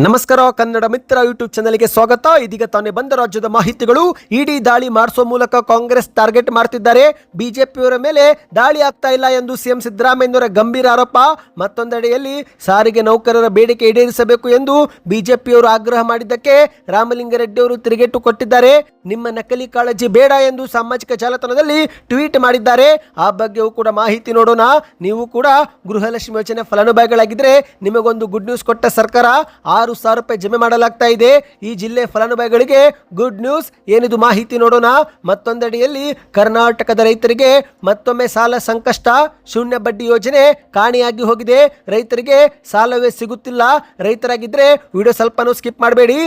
ನಮಸ್ಕಾರ ಕನ್ನಡ ಮಿತ್ರ ಯೂಟ್ಯೂಬ್ ಚಾನೆಲ್ಗೆ ಸ್ವಾಗತ. ಇದೀಗ ತಾನೇ ಬಂದ ರಾಜ್ಯದ ಮಾಹಿತಿಗಳು. ಇಡಿ ದಾಳಿ ಮಾಡಿಸುವ ಮೂಲಕ ಕಾಂಗ್ರೆಸ್ ಟಾರ್ಗೆಟ್ ಮಾಡ್ತಿದ್ದಾರೆ. ಬಿಜೆಪಿಯವರ ಮೇಲೆ ದಾಳಿ ಆಗ್ತಾ ಇಲ್ಲ ಎಂದು ಸಿಎಂ ಸಿದ್ದರಾಮಯ್ಯನವರ ಗಂಭೀರ ಆರೋಪ. ಮತ್ತೊಂದೆಡೆಯಲ್ಲಿ ಸಾರಿಗೆ ನೌಕರರ ಬೇಡಿಕೆ ಈಡೇರಿಸಬೇಕು ಎಂದು ಬಿಜೆಪಿಯವರು ಆಗ್ರಹ ಮಾಡಿದ್ದಕ್ಕೆ ರಾಮಲಿಂಗಾರೆಡ್ಡಿ ಅವರು ತಿರುಗೇಟು ಕೊಟ್ಟಿದ್ದಾರೆ. ನಿಮ್ಮ ನಕಲಿ ಕಾಳಜಿ ಬೇಡ ಎಂದು ಸಾಮಾಜಿಕ ಜಾಲತಾಣದಲ್ಲಿ ಟ್ವೀಟ್ ಮಾಡಿದ್ದಾರೆ. ಆ ಬಗ್ಗೆಯೂ ಕೂಡ ಮಾಹಿತಿ ನೋಡೋಣ. ನೀವು ಕೂಡ ಗೃಹಲಕ್ಷ್ಮಿ ಯೋಜನೆ ಫಲಾನುಭವಿಗಳಾಗಿದ್ದರೆ ನಿಮಗೊಂದು ಗುಡ್ ನ್ಯೂಸ್ ಕೊಟ್ಟ ಸರ್ಕಾರ. 6,000 ರೂಪಾಯಿ ಜಮೆ ಮಾಡಲಾಗ್ತಾ ಇದೆ. ಈ ಜಿಲ್ಲೆ ಫಲಾನುಭವಿಗಳಿಗೆ ಗುಡ್ ನ್ಯೂಸ್. ಏನಿದು ಮಾಹಿತಿ ನೋಡೋಣ. ಮತ್ತೊಂದೆಡೆಯಲ್ಲಿ ಕರ್ನಾಟಕದ ರೈತರಿಗೆ ಮತ್ತೊಮ್ಮೆ ಸಾಲ ಸಂಕಷ್ಟ. ಶೂನ್ಯ ಬಡ್ಡಿ ಯೋಜನೆ ಕಾಣಿಯಾಗಿ ಹೋಗಿದೆ. ರೈತರಿಗೆ ಸಾಲವೇ ಸಿಗುತ್ತಿಲ್ಲ. ರೈತರಾಗಿದ್ದರೆ ವಿಡಿಯೋ ಸ್ವಲ್ಪನೂ ಸ್ಕಿಪ್ ಮಾಡಬೇಡಿ.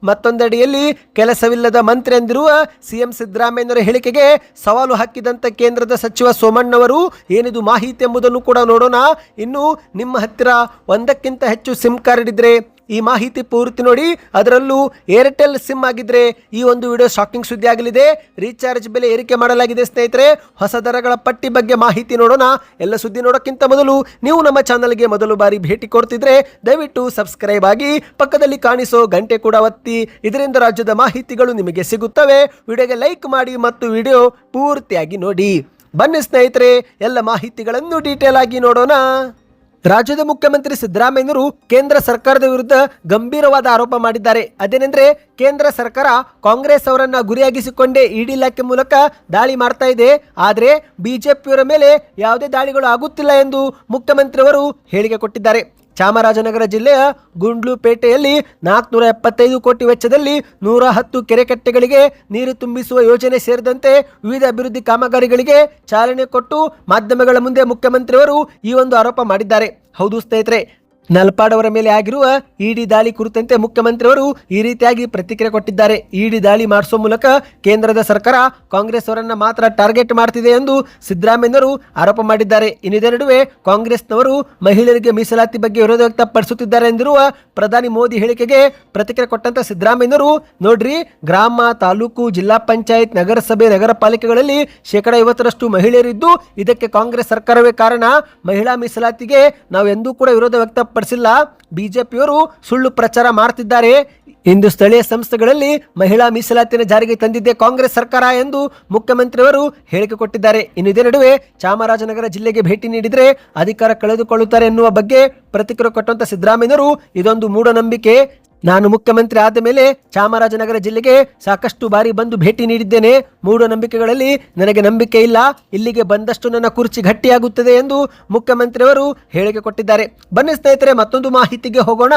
ಮತ್ತೊಂದೆಡೆಯಲ್ಲಿ ಕೆಲಸವಿಲ್ಲದ ಮಂತ್ರಿ ಎಂದಿರುವ ಸಿಎಂ ಸಿದ್ದರಾಮಯ್ಯನವರ ಹೇಳಿಕೆಗೆ ಸವಾಲು ಹಾಕಿದಂತ ಕೇಂದ್ರದ ಸಚಿವ ಸೋಮಣ್ಣವರು ಏನಿದು ಮಾಹಿತಿ ಎಂಬುದನ್ನು ಕೂಡ ನೋಡೋಣ. ಇನ್ನು ನಿಮ್ಮ ಹತ್ತಿರ ಒಂದಕ್ಕಿಂತ ಹೆಚ್ಚು ಸಿಮ್ ಕಾರ್ಡ್ ಇದ್ರೆ ಈ ಮಾಹಿತಿ ಪೂರ್ತಿ ನೋಡಿ. ಅದರಲ್ಲೂ ಏರ್ಟೆಲ್ ಸಿಮ್ ಆಗಿದ್ರೆ ಈ ಒಂದು ವಿಡಿಯೋ ಶಾಕಿಂಗ್ ಸುದ್ದಿ ಆಗಲಿದೆ. ರೀಚಾರ್ಜ್ ಬೆಲೆ ಏರಿಕೆ ಮಾಡಲಾಗಿದೆ ಸ್ನೇಹಿತರೆ. ಹೊಸ ದರಗಳ ಪಟ್ಟಿ ಬಗ್ಗೆ ಮಾಹಿತಿ ನೋಡೋಣ. ಎಲ್ಲ ಸುದ್ದಿ ನೋಡೋಕ್ಕಿಂತ ಮೊದಲು ನೀವು ನಮ್ಮ ಚಾನಲ್ಗೆ ಮೊದಲು ಬಾರಿ ಭೇಟಿ ಕೊಡ್ತಿದ್ರೆ ದಯವಿಟ್ಟು ಸಬ್ಸ್ಕ್ರೈಬ್ ಆಗಿ ಪಕ್ಕದಲ್ಲಿ ಕಾಣಿಸೋ ಗಂಟೆ ಕೂಡ ಒತ್ತಿ. ಇದರಿಂದ ರಾಜ್ಯದ ಮಾಹಿತಿಗಳು ನಿಮಗೆ ಸಿಗುತ್ತವೆ. ವಿಡಿಯೋಗೆ ಲೈಕ್ ಮಾಡಿ ಮತ್ತು ವಿಡಿಯೋ ಪೂರ್ತಿಯಾಗಿ ನೋಡಿ. ಬನ್ನಿ ಸ್ನೇಹಿತರೆ, ಎಲ್ಲ ಮಾಹಿತಿಗಳನ್ನು ಡೀಟೇಲ್ ಆಗಿ ನೋಡೋಣ. ರಾಜ್ಯದ ಮುಖ್ಯಮಂತ್ರಿ ಸಿದ್ದರಾಮಯ್ಯನವರು ಕೇಂದ್ರ ಸರ್ಕಾರದ ವಿರುದ್ಧ ಗಂಭೀರವಾದ ಆರೋಪ ಮಾಡಿದ್ದಾರೆ. ಅದೇನೆಂದ್ರೆ ಕೇಂದ್ರ ಸರ್ಕಾರ ಕಾಂಗ್ರೆಸ್ ಅವರನ್ನ ಗುರಿಯಾಗಿಸಿಕೊಂಡೇ ಇಡಿ ಇಲಾಖೆ ಮೂಲಕ ದಾಳಿ ಮಾಡ್ತಾ ಇದೆ. ಆದರೆ ಬಿಜೆಪಿಯವರ ಮೇಲೆ ಯಾವುದೇ ದಾಳಿಗಳು ಆಗುತ್ತಿಲ್ಲ ಎಂದು ಮುಖ್ಯಮಂತ್ರಿಯವರು ಹೇಳಿಕೆ ಕೊಟ್ಟಿದ್ದಾರೆ. ಚಾಮರಾಜನಗರ ಜಿಲ್ಲೆಯ ಗುಂಡ್ಲುಪೇಟೆಯಲ್ಲಿ 475 ಕೋಟಿ ವೆಚ್ಚದಲ್ಲಿ 110 ಕೆರೆಕಟ್ಟೆಗಳಿಗೆ ನೀರು ತುಂಬಿಸುವ ಯೋಜನೆ ಸೇರಿದಂತೆ ವಿವಿಧ ಅಭಿವೃದ್ಧಿ ಕಾಮಗಾರಿಗಳಿಗೆ ಚಾಲನೆ ಕೊಟ್ಟು ಮಾಧ್ಯಮಗಳ ಮುಂದೆ ಮುಖ್ಯಮಂತ್ರಿಯವರು ಈ ಒಂದು ಆರೋಪ ಮಾಡಿದ್ದಾರೆ. ಹೌದು ಸ್ನೇಹಿತರೆ, ನಲ್ಪಾಡ್ ಅವರ ಮೇಲೆ ಆಗಿರುವ ಇಡಿ ದಾಳಿ ಕುರಿತಂತೆ ಮುಖ್ಯಮಂತ್ರಿಯವರು ಈ ರೀತಿಯಾಗಿ ಪ್ರತಿಕ್ರಿಯೆ ಕೊಟ್ಟಿದ್ದಾರೆ. ಇಡಿ ದಾಳಿ ಮಾಡಿಸುವ ಮೂಲಕ ಕೇಂದ್ರದ ಸರ್ಕಾರ ಕಾಂಗ್ರೆಸ್ ಅವರನ್ನ ಮಾತ್ರ ಟಾರ್ಗೆಟ್ ಮಾಡ್ತಿದೆ ಎಂದು ಸಿದ್ದರಾಮಯ್ಯನವರು ಆರೋಪ ಮಾಡಿದ್ದಾರೆ. ಇನ್ನಿದೇ ನಡುವೆ ಕಾಂಗ್ರೆಸ್ನವರು ಮಹಿಳೆಯರಿಗೆ ಮೀಸಲಾತಿ ಬಗ್ಗೆ ವಿರೋಧ ವ್ಯಕ್ತಪಡಿಸುತ್ತಿದ್ದಾರೆ ಎಂದಿರುವ ಪ್ರಧಾನಿ ಮೋದಿ ಹೇಳಿಕೆಗೆ ಪ್ರತಿಕ್ರಿಯೆ ಕೊಟ್ಟಂತ ಸಿದ್ದರಾಮಯ್ಯನವರು ನೋಡ್ರಿ, ಗ್ರಾಮ, ತಾಲೂಕು, ಜಿಲ್ಲಾ ಪಂಚಾಯತ್, ನಗರಸಭೆ, ನಗರ ಪಾಲಿಕೆಗಳಲ್ಲಿ 50% ಮಹಿಳೆಯರಿದ್ದು ಇದಕ್ಕೆ ಕಾಂಗ್ರೆಸ್ ಸರ್ಕಾರವೇ ಕಾರಣ. ಮಹಿಳಾ ಮೀಸಲಾತಿಗೆ ನಾವು ಎಂದೂ ಕೂಡ ವಿರೋಧ ವ್ಯಕ್ತ ಪಡಿಸಿಲ್ಲ. ಬಿಜೆಪಿಯವರು ಸುಳ್ಳು ಪ್ರಚಾರ ಮಾಡ್ತಿದ್ದಾರೆ. ಇಂದು ಸ್ಥಳೀಯ ಸಂಸ್ಥೆಗಳಲ್ಲಿ ಮಹಿಳಾ ಮೀಸಲಾತಿನ ಜಾರಿಗೆ ತಂದಿದ್ದೆ ಕಾಂಗ್ರೆಸ್ ಸರ್ಕಾರ ಎಂದು ಮುಖ್ಯಮಂತ್ರಿಯವರು ಹೇಳಿಕೆ ಕೊಟ್ಟಿದ್ದಾರೆ. ಇನ್ನು ಇದೇ ನಡುವೆ ಚಾಮರಾಜನಗರ ಜಿಲ್ಲೆಗೆ ಭೇಟಿ ನೀಡಿದರೆ ಅಧಿಕಾರ ಕಳೆದುಕೊಳ್ಳುತ್ತಾರೆ ಎನ್ನುವ ಬಗ್ಗೆ ಪ್ರತಿಕ್ರಿಯೆ ಕೊಟ್ಟಂತ ಸಿದ್ದರಾಮಯ್ಯನವರು ಇದೊಂದು ಮೂಢನಂಬಿಕೆ. ನಾನು ಮುಖ್ಯಮಂತ್ರಿ ಆದ ಮೇಲೆ ಚಾಮರಾಜನಗರ ಜಿಲ್ಲೆಗೆ ಸಾಕಷ್ಟು ಬಾರಿ ಬಂದು ಭೇಟಿ ನೀಡಿದ್ದೇನೆ. ಮೂಢನಂಬಿಕೆಗಳಲ್ಲಿ ನನಗೆ ನಂಬಿಕೆ ಇಲ್ಲ. ಇಲ್ಲಿಗೆ ಬಂದಷ್ಟು ನನ್ನ ಕುರ್ಚಿ ಗಟ್ಟಿಯಾಗುತ್ತದೆ ಎಂದು ಮುಖ್ಯಮಂತ್ರಿಯವರು ಹೇಳಿಕೆ ಕೊಟ್ಟಿದ್ದಾರೆ. ಬನ್ನಿ ಸ್ನೇಹಿತರೆ, ಮತ್ತೊಂದು ಮಾಹಿತಿಗೆ ಹೋಗೋಣ.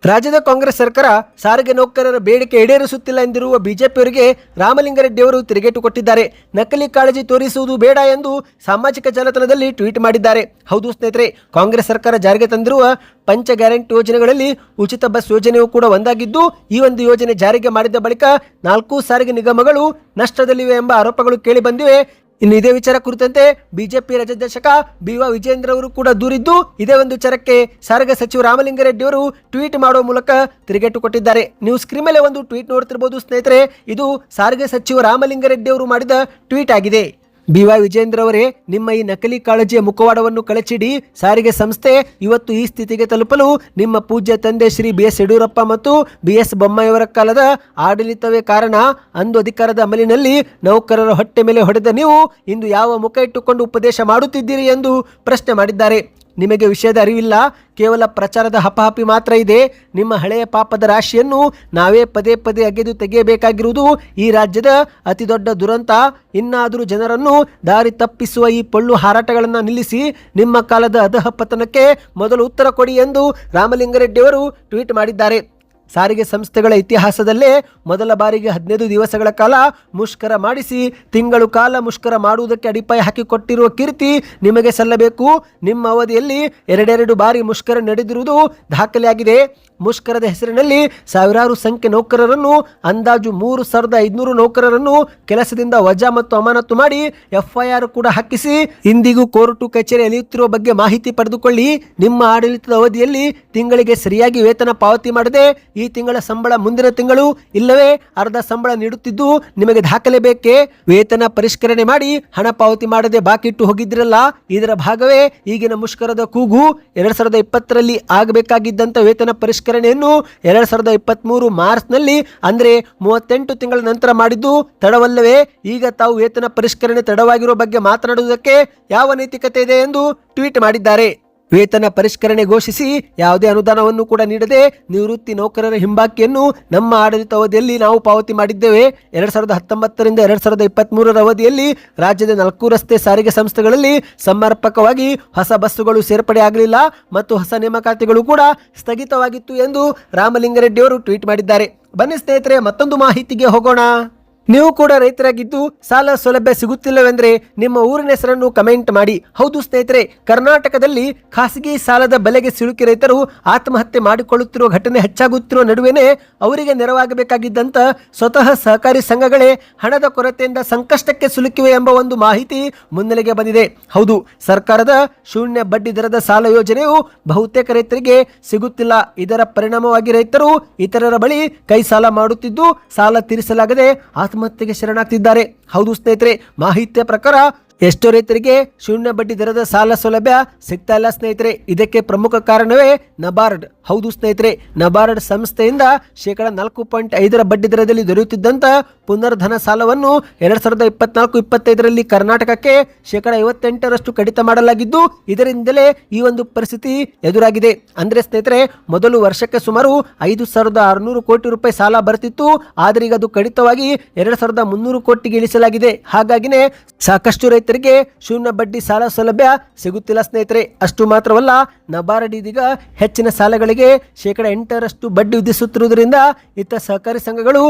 ರಾಜ್ಯದ ಕಾಂಗ್ರೆಸ್ ಸರ್ಕಾರ ಸಾರಿಗೆ ನೌಕರರ ಬೇಡಿಕೆ ಈಡೇರಿಸುತ್ತಿಲ್ಲ ಎಂದಿರುವ ಬಿಜೆಪಿಯವರಿಗೆ ರಾಮಲಿಂಗಾರೆಡ್ಡಿ ಅವರು ತಿರುಗೇಟು ಕೊಟ್ಟಿದ್ದಾರೆ. ನಕಲಿ ಕಾಳಜಿ ತೋರಿಸುವುದು ಬೇಡ ಎಂದು ಸಾಮಾಜಿಕ ಜಾಲತಾಣದಲ್ಲಿ ಟ್ವೀಟ್ ಮಾಡಿದ್ದಾರೆ. ಹೌದು ಸ್ನೇಹಿತರೆ, ಕಾಂಗ್ರೆಸ್ ಸರ್ಕಾರ ಜಾರಿಗೆ ತಂದಿರುವ ಪಂಚ ಗ್ಯಾರಂಟಿ ಯೋಜನೆಗಳಲ್ಲಿ ಉಚಿತ ಬಸ್ ಯೋಜನೆಯೂ ಕೂಡ ಒಂದಾಗಿದ್ದು, ಈ ಒಂದು ಯೋಜನೆ ಜಾರಿಗೆ ಮಾಡಿದ ಬಳಿಕ 4 ಸಾರಿಗೆ ನಿಗಮಗಳು ನಷ್ಟದಲ್ಲಿವೆ ಎಂಬ ಆರೋಪಗಳು ಕೇಳಿ ಬಂದಿವೆ. ಇನ್ನು ಇದೇ ವಿಚಾರ ಕುರಿತಂತೆ ಬಿಜೆಪಿ ರಾಜ್ಯಾಧ್ಯಕ್ಷ BY ವಿಜೇಂದ್ರ ಅವರು ಕೂಡ ದೂರಿದ್ದು, ಇದೇ ಒಂದು ವಿಚಾರಕ್ಕೆ ಸಾರಿಗೆ ಸಚಿವ ರಾಮಲಿಂಗಾರೆಡ್ಡಿ ಅವರು ಟ್ವೀಟ್ ಮಾಡುವ ಮೂಲಕ ತಿರುಗೇಟು ಕೊಟ್ಟಿದ್ದಾರೆ. ನೀವು ಸ್ಕ್ರೀನ್ ಮೇಲೆ ಒಂದು ಟ್ವೀಟ್ ನೋಡ್ತಿರಬಹುದು ಸ್ನೇಹಿತರೆ. ಇದು ಸಾರಿಗೆ ಸಚಿವ ರಾಮಲಿಂಗಾರೆಡ್ಡಿ ಅವರು ಮಾಡಿದ ಟ್ವೀಟ್ ಆಗಿದೆ. BY ವಿಜೇಂದ್ರ ಅವರೇ, ನಿಮ್ಮ ಈ ನಕಲಿ ಕಾಳಜಿಯ ಮುಖವಾಡವನ್ನು ಕಳಚಿಡಿ. ಸಾರಿಗೆ ಸಂಸ್ಥೆ ಇವತ್ತು ಈ ಸ್ಥಿತಿಗೆ ತಲುಪಲು ನಿಮ್ಮ ಪೂಜ್ಯ ತಂದೆ ಶ್ರೀ BS ಯಡಿಯೂರಪ್ಪ ಮತ್ತು BS ಬೊಮ್ಮಾಯಿಯವರ ಕಾಲದ ಆಡಳಿತವೇ ಕಾರಣ. ಅಂದು ಅಧಿಕಾರದ ಅಮಲಿನಲ್ಲಿ ನೌಕರರ ಹೊಟ್ಟೆ ಮೇಲೆ ಹೊಡೆದ ನೀವು ಇಂದು ಯಾವ ಮುಖ ಇಟ್ಟುಕೊಂಡು ಉಪದೇಶ ಮಾಡುತ್ತಿದ್ದೀರಿ ಎಂದು ಪ್ರಶ್ನೆ ಮಾಡಿದ್ದಾರೆ. ನಿಮಗೆ ವಿಷಯದ ಅರಿವಿಲ್ಲ, ಕೇವಲ ಪ್ರಚಾರದ ಹಪಹಪಿ ಮಾತ್ರ ಇದೆ. ನಿಮ್ಮ ಹಳೆಯ ಪಾಪದ ರಾಶಿಯನ್ನು ನಾವೇ ಪದೇ ಪದೇ ಅಗೆದು ತೆಗೆಯಬೇಕಾಗಿರುವುದು ಈ ರಾಜ್ಯದ ಅತಿ ದೊಡ್ಡ ದುರಂತ. ಇನ್ನಾದರೂ ಜನರನ್ನು ದಾರಿ ತಪ್ಪಿಸುವ ಈ ಪೊಳ್ಳು ಹಾರಾಟಗಳನ್ನು ನಿಲ್ಲಿಸಿ ನಿಮ್ಮ ಕಾಲದ ಅಧಃಪತನಕ್ಕೆ ಮೊದಲು ಉತ್ತರ ಕೊಡಿ ಎಂದು ರಾಮಲಿಂಗಾರೆಡ್ಡಿ ಅವರು ಟ್ವೀಟ್ ಮಾಡಿದ್ದಾರೆ. ಸಾರಿಗೆ ಸಂಸ್ಥೆಗಳ ಇತಿಹಾಸದಲ್ಲೇ ಮೊದಲ ಬಾರಿಗೆ 15 ದಿವಸಗಳ ಕಾಲ ಮುಷ್ಕರ ಮಾಡಿಸಿ ತಿಂಗಳು ಕಾಲ ಮುಷ್ಕರ ಮಾಡುವುದಕ್ಕೆ ಅಡಿಪಾಯ ಹಾಕಿಕೊಟ್ಟಿರುವ ಕೀರ್ತಿ ನಿಮಗೆ ಸಲ್ಲಬೇಕು. ನಿಮ್ಮ ಅವಧಿಯಲ್ಲಿ 2 ಬಾರಿ ಮುಷ್ಕರ ನಡೆದಿರುವುದು ದಾಖಲೆಯಾಗಿದೆ. ಮುಷ್ಕರದ ಹೆಸರಿನಲ್ಲಿ ಸಾವಿರಾರು ಸಂಖ್ಯೆ ನೌಕರರನ್ನು, ಅಂದಾಜು 3,500 ನೌಕರರನ್ನು ಕೆಲಸದಿಂದ ವಜಾ ಮತ್ತು ಅಮಾನತು ಮಾಡಿ FIR ಕೂಡ ಹಾಕಿಸಿ ಇಂದಿಗೂ ಕೋರ್ಟು ಕಚೇರಿ ಎಳೆಯುತ್ತಿರುವ ಬಗ್ಗೆ ಮಾಹಿತಿ ಪಡೆದುಕೊಳ್ಳಿ. ನಿಮ್ಮ ಆಡಳಿತದ ಅವಧಿಯಲ್ಲಿ ತಿಂಗಳಿಗೆ ಸರಿಯಾಗಿ ವೇತನ ಪಾವತಿ ಮಾಡದೆ ಈ ತಿಂಗಳ ಸಂಬಳ ಮುಂದಿನ ತಿಂಗಳು ಇಲ್ಲವೇ ಅರ್ಧ ಸಂಬಳ ನೀಡುತ್ತಿದ್ದು ನಿಮಗೆ ದಾಖಲೆ ಬೇಕೇ? ವೇತನ ಪರಿಷ್ಕರಣೆ ಮಾಡಿ ಹಣ ಪಾವತಿ ಮಾಡದೆ ಬಾಕಿ ಇಟ್ಟು ಹೋಗಿದ್ರಲ್ಲ, ಇದರ ಭಾಗವೇ ಈಗಿನ ಮುಷ್ಕರದ ಕೂಗು. 2020ರಲ್ಲಿ ಆಗಬೇಕಾಗಿದ್ದಂತ ವೇತನ ಪರಿಷ್ಕರಣೆಯನ್ನು 2023 ಮಾರ್ಚ್ನಲ್ಲಿ ಅಂದ್ರೆ 38 ತಿಂಗಳ ನಂತರ ಮಾಡಿದ್ದು ತಡವಲ್ಲವೇ? ಈಗ ತಾವು ವೇತನ ಪರಿಷ್ಕರಣೆ ತಡವಾಗಿರುವ ಬಗ್ಗೆ ಮಾತನಾಡುವುದಕ್ಕೆ ಯಾವ ನೈತಿಕತೆ ಇದೆ ಎಂದು ಟ್ವೀಟ್ ಮಾಡಿದ್ದಾರೆ. ವೇತನ ಪರಿಷ್ಕರಣೆ ಘೋಷಿಸಿ ಯಾವುದೇ ಅನುದಾನವನ್ನು ಕೂಡ ನೀಡದೆ ನಿವೃತ್ತಿ ನೌಕರರ ಹಿಂಬಾಕಿಯನ್ನು ನಮ್ಮ ಆಡಳಿತ ಅವಧಿಯಲ್ಲಿ ನಾವು ಪಾವತಿ ಮಾಡಿದ್ದೇವೆ. 2019ರಿಂದ 2023ರ ಅವಧಿಯಲ್ಲಿ ರಾಜ್ಯದ 4 ರಸ್ತೆ ಸಾರಿಗೆ ಸಂಸ್ಥೆಗಳಲ್ಲಿ ಸಮರ್ಪಕವಾಗಿ ಹೊಸ ಬಸ್ಸುಗಳು ಸೇರ್ಪಡೆ ಆಗಲಿಲ್ಲ ಮತ್ತು ಹೊಸ ನೇಮಕಾತಿಗಳು ಕೂಡ ಸ್ಥಗಿತವಾಗಿತ್ತು ಎಂದು ರಾಮಲಿಂಗಾರೆಡ್ಡಿ ಅವರು ಟ್ವೀಟ್ ಮಾಡಿದ್ದಾರೆ. ಬನ್ನಿ ಸ್ನೇಹಿತರೆ, ಮತ್ತೊಂದು ಮಾಹಿತಿಗೆ ಹೋಗೋಣ. ನೀವು ಕೂಡ ರೈತರಾಗಿದ್ದು ಸಾಲ ಸೌಲಭ್ಯ ಸಿಗುತ್ತಿಲ್ಲವೆಂದರೆ ನಿಮ್ಮ ಊರಿನ ಹೆಸರನ್ನು ಕಮೆಂಟ್ ಮಾಡಿ. ಹೌದು ಸ್ನೇಹಿತರೆ, ಕರ್ನಾಟಕದಲ್ಲಿ ಖಾಸಗಿ ಸಾಲದ ಬಲೆಗೆ ಸಿಲುಕಿ ರೈತರು ಆತ್ಮಹತ್ಯೆ ಮಾಡಿಕೊಳ್ಳುತ್ತಿರುವ ಘಟನೆ ಹೆಚ್ಚಾಗುತ್ತಿರುವ ನಡುವೆನೇ ಅವರಿಗೆ ನೆರವಾಗಬೇಕಾಗಿದ್ದಂತ ಸ್ವತಃ ಸಹಕಾರಿ ಸಂಘಗಳೇ ಹಣದ ಕೊರತೆಯಿಂದ ಸಂಕಷ್ಟಕ್ಕೆ ಸಿಲುಕಿವೆ ಎಂಬ ಒಂದು ಮಾಹಿತಿ ಮುನ್ನೆಲೆಗೆ ಬಂದಿದೆ. ಹೌದು, ಸರ್ಕಾರದ ಶೂನ್ಯ ಬಡ್ಡಿ ದರದ ಸಾಲ ಯೋಜನೆಯು ಬಹುತೇಕ ರೈತರಿಗೆ ಸಿಗುತ್ತಿಲ್ಲ. ಇದರ ಪರಿಣಾಮವಾಗಿ ರೈತರು ಇತರರ ಬಳಿ ಕೈ ಸಾಲ ಮಾಡುತ್ತಿದ್ದು ಸಾಲ ತೀರಿಸಲಾಗದೆ ಆತ್ಮಹತ್ಯೆಗೆ ಶರಣಾಗ್ತಿದ್ದಾರೆ. ಹೌದು ಸ್ನೇಹಿತರೆ, ಮಾಹಿತಿಯ ಪ್ರಕಾರ ಎಷ್ಟೋ ರೈತರಿಗೆ ಶೂನ್ಯ ಬಡ್ಡಿ ದರದ ಸಾಲ ಸೌಲಭ್ಯ ಸಿಗ್ತಾ ಇಲ್ಲ ಸ್ನೇಹಿತರೆ. ಇದಕ್ಕೆ ಪ್ರಮುಖ ಕಾರಣವೇ ನಬಾರ್ಡ್. ಹೌದು ಸ್ನೇಹಿತರೆ, ನಬಾರ್ಡ್ ಸಂಸ್ಥೆಯಿಂದ 4.5% ಬಡ್ಡಿ ದರದಲ್ಲಿ ದೊರೆಯುತ್ತಿದ್ದಂತ ಪುನರ್ಧನ ಸಾಲವನ್ನು 2024-25ರಲ್ಲಿ ಕರ್ನಾಟಕಕ್ಕೆ 58% ಕಡಿತ ಮಾಡಲಾಗಿದ್ದು ಇದರಿಂದಲೇ ಈ ಒಂದು ಪರಿಸ್ಥಿತಿ ಎದುರಾಗಿದೆ. ಅಂದ್ರೆ ಸ್ನೇಹಿತರೆ, ಮೊದಲು ವರ್ಷಕ್ಕೆ ಸುಮಾರು 5,600 ಕೋಟಿ ರೂಪಾಯಿ ಸಾಲ ಬರ್ತಿತ್ತು. ಆದರೆ ಈಗ ಅದು ಕಡಿತವಾಗಿ 2,300 ಕೋಟಿಗೆ ಇಳಿಸಲಾಗಿದೆ. ಹಾಗಾಗಿನೇ ಸಾಕಷ್ಟು ರೈತರಿಗೆ ಶೂನ್ಯ ಬಡ್ಡಿ ಸಾಲ ಸೌಲಭ್ಯ ಸಿಗುತ್ತಿಲ್ಲ ಸ್ನೇಹಿತರೆ. ಅಷ್ಟು ಮಾತ್ರವಲ್ಲ, ನಬಾರ್ಡ್ ಇದೀಗ ಹೆಚ್ಚಿನ ಸಾಲಗಳಿಗೆ 8% ಬಡ್ಡಿ ವಿಧಿಸುತ್ತಿರುವುದರಿಂದ ಇತ್ತ ಸಹಕಾರಿ ಸಂಘಗಳು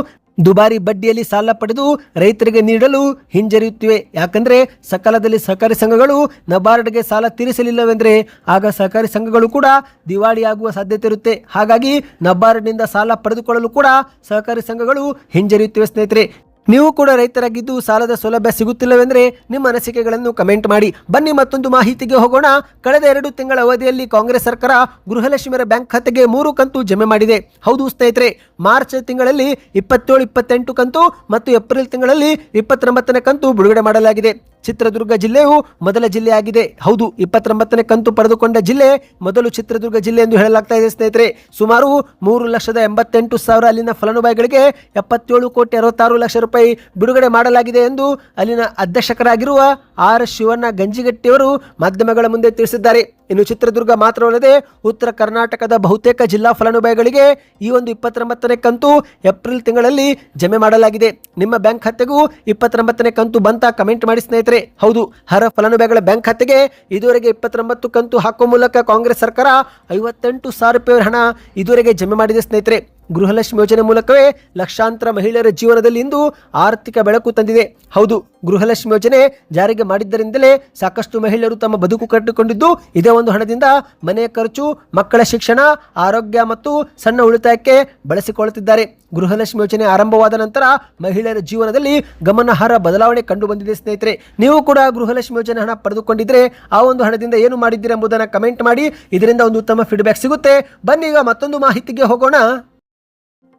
ದುಬಾರಿ ಬಡ್ಡಿಯಲ್ಲಿ ಸಾಲ ಪಡೆದು ರೈತರಿಗೆ ನೀಡಲು ಹಿಂಜರಿಯುತ್ತಿವೆ. ಯಾಕಂದ್ರೆ ಸಕಾಲದಲ್ಲಿ ಸಹಕಾರಿ ಸಂಘಗಳು ನಬಾರ್ಡ್ಗೆ ಸಾಲ ತೀರಿಸಲಿಲ್ಲವೆಂದರೆ ಆಗ ಸಹಕಾರಿ ಸಂಘಗಳು ಕೂಡ ದಿವಾಳಿಯಾಗುವ ಸಾಧ್ಯತೆ ಇರುತ್ತೆ. ಹಾಗಾಗಿ ನಬಾರ್ಡ್ನಿಂದ ಸಾಲ ಪಡೆದುಕೊಳ್ಳಲು ಕೂಡ ಸಹಕಾರಿ ಸಂಘಗಳು ಹಿಂಜರಿಯುತ್ತಿವೆ ಸ್ನೇಹಿತರೆ. ನೀವು ಕೂಡ ರೈತರಾಗಿದ್ದು ಸಾಲದ ಸೌಲಭ್ಯ ಸಿಗುತ್ತಿಲ್ಲವೆಂದರೆ ನಿಮ್ಮ ಅನಿಸಿಕೆಗಳನ್ನು ಕಮೆಂಟ್ ಮಾಡಿ. ಬನ್ನಿ ಮತ್ತೊಂದು ಮಾಹಿತಿಗೆ ಹೋಗೋಣ. ಕಳೆದ 2 ತಿಂಗಳ ಅವಧಿಯಲ್ಲಿ ಕಾಂಗ್ರೆಸ್ ಸರ್ಕಾರ ಗೃಹಲಕ್ಷ್ಮಿಯರ ಬ್ಯಾಂಕ್ ಖಾತೆಗೆ 3 ಕಂತು ಜಮೆ ಮಾಡಿದೆ. ಹೌದು ಸ್ನೇಹಿತರೆ, ಮಾರ್ಚ್ ತಿಂಗಳಲ್ಲಿ 27, 28 ಕಂತು ಮತ್ತು ಏಪ್ರಿಲ್ ತಿಂಗಳಲ್ಲಿ 29ನೇ ಕಂತು ಬಿಡುಗಡೆ ಮಾಡಲಾಗಿದೆ. ಚಿತ್ರದುರ್ಗ ಜಿಲ್ಲೆಯು ಮೊದಲ ಜಿಲ್ಲೆಯಾಗಿದೆ. ಹೌದು, 29ನೇ ಕಂತು ಪಡೆದುಕೊಂಡ ಜಿಲ್ಲೆ ಮೊದಲು ಚಿತ್ರದುರ್ಗ ಜಿಲ್ಲೆ ಎಂದು ಹೇಳಲಾಗ್ತಾ ಇದೆ ಸ್ನೇಹಿತರೆ. ಸುಮಾರು 3,88,000 ಅಲ್ಲಿನ ಫಲಾನುಭವಿಗಳಿಗೆ 77,66,00,000 ರೂಪಾಯಿ ಬಿಡುಗಡೆ ಮಾಡಲಾಗಿದೆ ಎಂದು ಅಲ್ಲಿನ ಅಧ್ಯಕ್ಷರಾಗಿರುವ ಆರ್ ಶಿವಣ್ಣ ಗಂಜಿಗಟ್ಟಿಯವರು ಮಾಧ್ಯಮಗಳ ಮುಂದೆ ತಿಳಿಸಿದ್ದಾರೆ. ಇನ್ನು ಚಿತ್ರದುರ್ಗ ಮಾತ್ರವಲ್ಲದೆ ಉತ್ತರ ಕರ್ನಾಟಕದ ಬಹುತೇಕ ಜಿಲ್ಲಾ ಫಲಾನುಭವಿಗಳಿಗೆ ಈ ಒಂದು 29ನೇ ಕಂತು ಏಪ್ರಿಲ್ ತಿಂಗಳಲ್ಲಿ ಜಮೆ ಮಾಡಲಾಗಿದೆ. ನಿಮ್ಮ ಬ್ಯಾಂಕ್ ಖಾತೆಗೂ 29ನೇ ಕಂತು ಬಂತ? ಕಮೆಂಟ್ ಮಾಡಿ ಸ್ನೇಹಿತರೆ. ಹೌದು, ಅರ್ಹ ಫಲಾನುಭವಿಗಳ ಬ್ಯಾಂಕ್ ಖಾತೆಗೆ ಇದುವರೆಗೆ 29 ಕಂತು ಹಾಕುವ ಮೂಲಕ ಕಾಂಗ್ರೆಸ್ ಸರ್ಕಾರ 58,000 ರೂಪಾಯಿ ಹಣ ಇದುವರೆಗೆ ಜಮೆ ಮಾಡಿದೆ ಸ್ನೇಹಿತರೆ. ಗೃಹಲಕ್ಷ್ಮಿ ಯೋಜನೆ ಮೂಲಕವೇ ಲಕ್ಷಾಂತರ ಮಹಿಳೆಯರ ಜೀವನದಲ್ಲಿ ಇಂದು ಆರ್ಥಿಕ ಬೆಳಕು ತಂದಿದೆ. ಹೌದು, ಗೃಹಲಕ್ಷ್ಮಿ ಯೋಜನೆ ಜಾರಿಗೆ ಮಾಡಿದ್ದರಿಂದಲೇ ಸಾಕಷ್ಟು ಮಹಿಳೆಯರು ತಮ್ಮ ಬದುಕು ಕಟ್ಟಿಕೊಂಡಿದ್ದು ಇದೇ ಒಂದು ಹಣದಿಂದ ಮನೆಯ ಖರ್ಚು, ಮಕ್ಕಳ ಶಿಕ್ಷಣ, ಆರೋಗ್ಯ ಮತ್ತು ಸಣ್ಣ ಉಳಿತಾಯಕ್ಕೆ ಬಳಸಿಕೊಳ್ಳುತ್ತಿದ್ದಾರೆ. ಗೃಹಲಕ್ಷ್ಮಿ ಯೋಜನೆ ಆರಂಭವಾದ ನಂತರ ಮಹಿಳೆಯರ ಜೀವನದಲ್ಲಿ ಗಮನಾರ್ಹ ಬದಲಾವಣೆ ಕಂಡು ಬಂದಿದೆ ಸ್ನೇಹಿತರೆ. ನೀವು ಕೂಡ ಗೃಹಲಕ್ಷ್ಮಿ ಯೋಜನೆ ಹಣ ಪಡೆದುಕೊಂಡಿದ್ರೆ ಆ ಒಂದು ಹಣದಿಂದ ಏನು ಮಾಡಿದ್ದೀರಾ ಎಂಬುದನ್ನು ಕಮೆಂಟ್ ಮಾಡಿ. ಇದರಿಂದ ಒಂದು ಉತ್ತಮ ಫೀಡ್ಬ್ಯಾಕ್ ಸಿಗುತ್ತೆ. ಬನ್ನಿ ಈಗ ಮತ್ತೊಂದು ಮಾಹಿತಿಗೆ ಹೋಗೋಣ.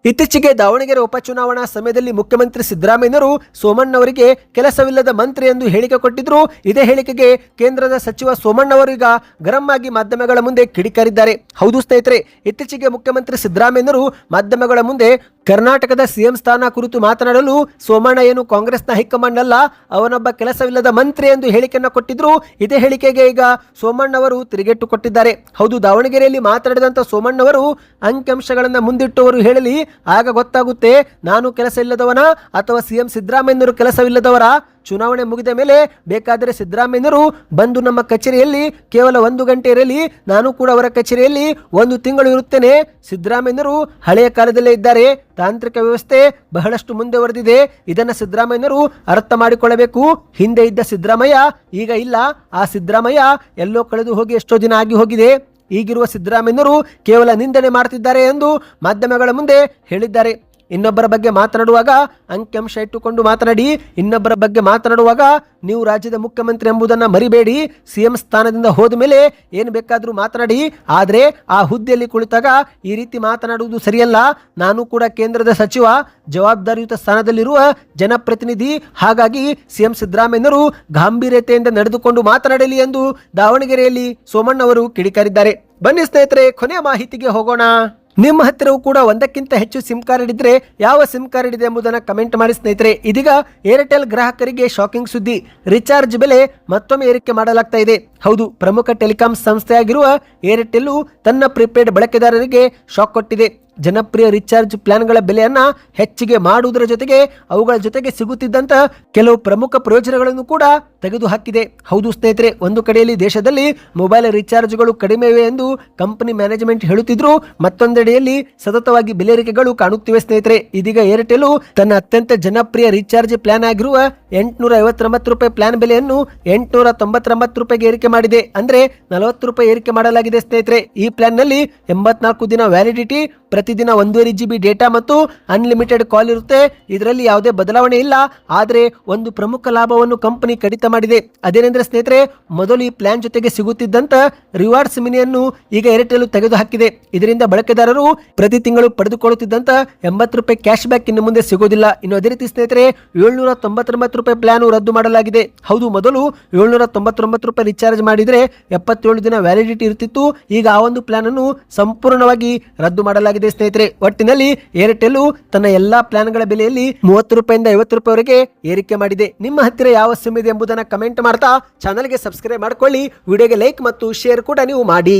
ಇತ್ತೀಚೆಗೆ ದಾವಣಗೆರೆ ಉಪಚುನಾವಣಾ ಸಮಯದಲ್ಲಿ ಮುಖ್ಯಮಂತ್ರಿ ಸಿದ್ದರಾಮಯ್ಯನವರು ಸೋಮಣ್ಣವರಿಗೆ ಕೆಲಸವಿಲ್ಲದ ಮಂತ್ರಿ ಎಂದು ಹೇಳಿಕೆ ಕೊಟ್ಟಿದ್ರು. ಇದೇ ಹೇಳಿಕೆಗೆ ಕೇಂದ್ರದ ಸಚಿವ ಸೋಮಣ್ಣವರೀಗ ಗರಂ ಆಗಿ ಮಾಧ್ಯಮಗಳ ಮುಂದೆ ಕಿಡಿಕಾರಿದ್ದಾರೆ. ಹೌದು ಸ್ನೇಹಿತರೆ, ಇತ್ತೀಚೆಗೆ ಮುಖ್ಯಮಂತ್ರಿ ಸಿದ್ದರಾಮಯ್ಯನವರು ಮಾಧ್ಯಮಗಳ ಮುಂದೆ ಕರ್ನಾಟಕದ ಸಿಎಂ ಸ್ಥಾನ ಕುರಿತು ಮಾತನಾಡಲು ಸೋಮಣ್ಣ ಏನು ಕಾಂಗ್ರೆಸ್ನ ಹೈಕಮಾಂಡ್ ಅಲ್ಲ, ಅವನೊಬ್ಬ ಕೆಲಸವಿಲ್ಲದ ಮಂತ್ರಿ ಎಂದು ಹೇಳಿಕೆಯನ್ನು ಕೊಟ್ಟಿದ್ರು. ಇದೇ ಹೇಳಿಕೆಗೆ ಈಗ ಸೋಮಣ್ಣವರು ತಿರುಗೇಟು ಕೊಟ್ಟಿದ್ದಾರೆ. ಹೌದು, ದಾವಣಗೆರೆಯಲ್ಲಿ ಮಾತನಾಡಿದಂಥ ಸೋಮಣ್ಣವರು ಅಂಕಿಅಂಶಗಳನ್ನು ಮುಂದಿಟ್ಟವರು ಹೇಳಲಿ, ಆಗ ಗೊತ್ತಾಗುತ್ತೆ ನಾನು ಕೆಲಸ ಇಲ್ಲದವನ ಅಥವಾ ಸಿಎಂ ಸಿದ್ದರಾಮಯ್ಯನವರು ಕೆಲಸವಿಲ್ಲದವರ. ಚುನಾವಣೆ ಮುಗಿದ ಮೇಲೆ ಬೇಕಾದರೆ ಸಿದ್ದರಾಮಯ್ಯನವರು ಬಂದು ನಮ್ಮ ಕಚೇರಿಯಲ್ಲಿ ಕೇವಲ 1 ಗಂಟೆ ಇರಲಿ, ನಾನು ಕೂಡ ಅವರ ಕಚೇರಿಯಲ್ಲಿ 1 ತಿಂಗಳು ಇರುತ್ತೇನೆ. ಸಿದ್ದರಾಮಯ್ಯನವರು ಹಳೆಯ ಕಾಲದಲ್ಲೇ ಇದ್ದಾರೆ. ತಾಂತ್ರಿಕ ವ್ಯವಸ್ಥೆ ಬಹಳಷ್ಟು ಮುಂದುವರೆದಿದೆ. ಇದನ್ನು ಸಿದ್ದರಾಮಯ್ಯನವರು ಅರ್ಥ ಮಾಡಿಕೊಳ್ಳಬೇಕು. ಹಿಂದೆ ಇದ್ದ ಸಿದ್ದರಾಮಯ್ಯ ಈಗ ಇಲ್ಲ. ಆ ಸಿದ್ದರಾಮಯ್ಯ ಎಲ್ಲೋ ಕಳೆದು ಹೋಗಿ ಎಷ್ಟೋ ದಿನ ಆಗಿ ಹೋಗಿದೆ. ಈಗಿರುವ ಸಿದ್ದರಾಮಯ್ಯನವರು ಕೇವಲ ನಿಂದನೆ ಮಾಡ್ತಿದ್ದಾರೆ ಎಂದು ಮಾಧ್ಯಮಗಳ ಮುಂದೆ ಹೇಳಿದ್ದಾರೆ. ಇನ್ನೊಬ್ಬರ ಬಗ್ಗೆ ಮಾತನಾಡುವಾಗ ಅಂಕಿಅಂಶ ಇಟ್ಟುಕೊಂಡು ಮಾತನಾಡಿ. ಇನ್ನೊಬ್ಬರ ಬಗ್ಗೆ ಮಾತನಾಡುವಾಗ ನೀವು ರಾಜ್ಯದ ಮುಖ್ಯಮಂತ್ರಿ ಎಂಬುದನ್ನು ಮರಿಬೇಡಿ. ಸಿಎಂ ಸ್ಥಾನದಿಂದ ಹೋದ ಮೇಲೆ ಏನು ಬೇಕಾದರೂ ಮಾತನಾಡಿ, ಆದರೆ ಆ ಹುದ್ದೆಯಲ್ಲಿ ಕುಳಿತಾಗ ಈ ರೀತಿ ಮಾತನಾಡುವುದು ಸರಿಯಲ್ಲ. ನಾನು ಕೂಡ ಕೇಂದ್ರದ ಸಚಿವ, ಜವಾಬ್ದಾರಿಯುತ ಸ್ಥಾನದಲ್ಲಿರುವ ಜನಪ್ರತಿನಿಧಿ. ಹಾಗಾಗಿ ಸಿಎಂ ಸಿದ್ದರಾಮಯ್ಯನವರು ಗಾಂಭೀರ್ಯತೆಯಿಂದ ನಡೆದುಕೊಂಡು ಮಾತನಾಡಲಿ ಎಂದು ದಾವಣಗೆರೆಯಲ್ಲಿ ಸೋಮಣ್ಣ ಅವರು ಕಿಡಿಕಾರಿದ್ದಾರೆ. ಬನ್ನಿ ಸ್ನೇಹಿತರೆ, ಕೊನೆಯ ಮಾಹಿತಿಗೆ ಹೋಗೋಣ. ನಿಮ್ಮ ಹತ್ತಿರವೂ ಕೂಡ ಒಂದಕ್ಕಿಂತ ಹೆಚ್ಚು ಸಿಮ್ ಕಾರ್ಡ್ ಇದ್ರೆ ಯಾವ ಸಿಮ್ ಕಾರ್ಡ್ ಇದೆ ಎಂಬುದನ್ನು ಕಮೆಂಟ್ ಮಾಡಿ ಸ್ನೇಹಿತರೆ. ಇದೀಗ ಏರ್ಟೆಲ್ ಗ್ರಾಹಕರಿಗೆ ಶಾಕಿಂಗ್ ಸುದ್ದಿ. ರಿಚಾರ್ಜ್ ಬೆಲೆ ಮತ್ತೊಮ್ಮೆ ಏರಿಕೆ ಮಾಡಲಾಗ್ತಾ ಇದೆ. ಹೌದು, ಪ್ರಮುಖ ಟೆಲಿಕಾಂ ಸಂಸ್ಥೆಯಾಗಿರುವ ಏರ್ಟೆಲ್ ತನ್ನ ಪ್ರಿಪೇಡ್ ಬಳಕೆದಾರರಿಗೆ ಶಾಕ್ ಕೊಟ್ಟಿದೆ. ಜನಪ್ರಿಯ ರಿಚಾರ್ಜ್ ಪ್ಲಾನ್ಗಳ ಬೆಲೆಯನ್ನ ಹೆಚ್ಚಿಗೆ ಮಾಡುವುದರ ಜೊತೆಗೆ ಅವುಗಳ ಜೊತೆಗೆ ಸಿಗುತ್ತಿದ್ದಂತ ಕೆಲವು ಪ್ರಮುಖ ಪ್ರಯೋಜನಗಳನ್ನು ಕೂಡ ತೆಗೆದುಹಾಕಿದೆ. ಹೌದು ಸ್ನೇಹಿತರೆ, ಒಂದು ಕಡೆಯಲ್ಲಿ ದೇಶದಲ್ಲಿ ಮೊಬೈಲ್ ರಿಚಾರ್ಜ್ಗಳು ಕಡಿಮೆ ಇವೆ ಎಂದು ಕಂಪನಿ ಮ್ಯಾನೇಜ್ಮೆಂಟ್ ಹೇಳುತ್ತಿದ್ರು, ಮತ್ತೊಂದೆಡೆಯಲ್ಲಿ ಸತತವಾಗಿ ಬೆಲೆ ಏರಿಕೆಗಳು ಕಾಣುತ್ತಿವೆ ಸ್ನೇಹಿತರೆ. ಇದೀಗ ಏರ್ಟೆಲ್ ತನ್ನ ಅತ್ಯಂತ ಜನಪ್ರಿಯ ರಿಚಾರ್ಜ್ ಪ್ಲಾನ್ ಆಗಿರುವ 859 ರೂಪಾಯಿ ಪ್ಲಾನ್ ಬೆಲೆಯನ್ನು 899 ರೂಪಾಯಿಗೆ ಏರಿಕೆ ಮಾಡಿದೆ. ಅಂದ್ರೆ 40 ರೂಪಾಯಿ ಏರಿಕೆ ಮಾಡಲಾಗಿದೆ ಸ್ನೇಹಿತರೆ. ಈ ಪ್ಲಾನ್ ನಲ್ಲಿ 84 ದಿನ ವ್ಯಾಲಿಡಿಟಿ, ಪ್ರತಿದಿನ 1.5 GB ಡೇಟಾ ಮತ್ತು ಅನ್ಲಿಮಿಟೆಡ್ ಕಾಲ್ ಇರುತ್ತೆ. ಇದರಲ್ಲಿ ಯಾವುದೇ ಬದಲಾವಣೆ ಇಲ್ಲ. ಆದರೆ ಒಂದು ಪ್ರಮುಖ ಲಾಭವನ್ನು ಕಂಪನಿ ಕಡಿತ ಮಾಡಿದೆ. ಅದೇನೆಂದ್ರೆ ಸ್ನೇಹಿತರೆ, ಮೊದಲು ಈ ಪ್ಲಾನ್ ಜೊತೆಗೆ ಸಿಗುತ್ತಿದ್ದಂತ ರಿವಾರ್ಡ್ಸ್ ಮಿನಿಯನ್ನು ಈಗ ಏರ್ಟೆಲ್ ತೆಗೆದು ಹಾಕಿದೆ. ಇದರಿಂದ ಬಳಕೆದಾರರು ಪ್ರತಿ ತಿಂಗಳು ಪಡೆದುಕೊಳ್ಳುತ್ತಿದ್ದಂತ 80 ರೂಪಾಯಿ ಕ್ಯಾಶ್ ಬ್ಯಾಕ್ ಇನ್ನು ಮುಂದೆ ಸಿಗೋದಿಲ್ಲ. ಇನ್ನು ಅದೇ ರೀತಿ ಸ್ನೇಹಿತರೆ, 799 ರೂಪಾಯಿ ಪ್ಲಾನ್ ರದ್ದು ಮಾಡಲಾಗಿದೆ. ಹೌದು, ಮೊದಲು 799 ರೂಪಾಯಿ ರಿಚಾರ್ಜ್ ಮಾಡಿದ್ರೆ 77 ದಿನ ವ್ಯಾಲಿಡಿಟಿ ಇರ್ತಿತ್ತು. ಈಗ ಆ ಒಂದು ಪ್ಲಾನ್ ಅನ್ನು ಸಂಪೂರ್ಣವಾಗಿ ರದ್ದು ಮಾಡಲಾಗಿದೆ ಸ್ನೇಹಿತರೆ. ಒಟ್ಟಿನಲ್ಲಿ ಏರ್ಟೆಲ್ ತನ್ನ ಎಲ್ಲಾ ಪ್ಲಾನ್ಗಳ ಬೆಲೆಯಲ್ಲಿ 30 ರೂಪಾಯಿಂದ 50 ರೂಪಾಯಿವರೆಗೆ ಏರಿಕೆ ಮಾಡಿದೆ. ನಿಮ್ಮ ಹತ್ತಿರ ಯಾವ ಸಿಮ್ ಇದೆ ಎಂಬುದನ್ನು ಕಮೆಂಟ್ ಮಾಡ್ತಾ ಚಾನಲ್ಗೆ ಸಬ್ಸ್ಕ್ರೈಬ್ ಮಾಡ್ಕೊಳ್ಳಿ. ವಿಡಿಯೋಗೆ ಲೈಕ್ ಮತ್ತು ಶೇರ್ ಕೂಡ ನೀವು ಮಾಡಿ.